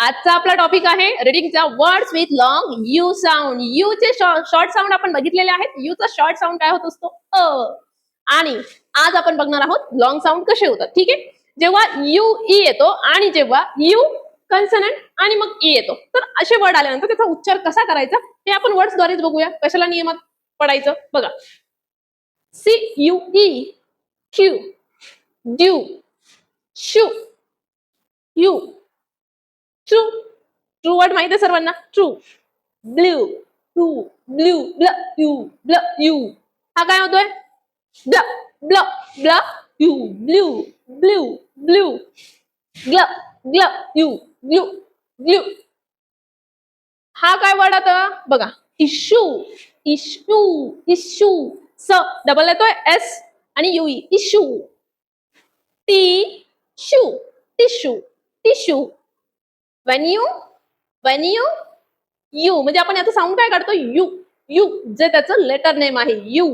आजचा आपला टॉपिक आहे रीडिंगचा words with long U sound. U चे शॉर्ट साऊंड आपण बघितलेले आहेत. यू चा शॉर्ट साऊंड काय होत असतो अ. आणि आज आपण बघणार आहोत लॉंग साऊंड कसे होतात. ठीक आहे. जेव्हा यू ई येतो आणि जेव्हा यू कन्सनंट आणि मग ई येतो, तर असे वर्ड आल्यानंतर त्याचा उच्चार कसा करायचा हे आपण वर्ड्स द्वारेच बघूया. कशाला नियमात पडायचं बघा. C U E cue due shoe U true. True word माहिती आहे सर्वांना. True. Blue true blue bl U bl U. हा काय होतोय bl bl bl U blue blue blue gl gl U blue blue. हा काय वर्ड आता बघा. Issue issue issue. स डबल येतोय एस आणि U issue. T shoe tissue tissue. when you U म्हणजे आपण याचा साऊंड काय काढतो यू. यू जे त्याचं लेटर नेम आहे यू.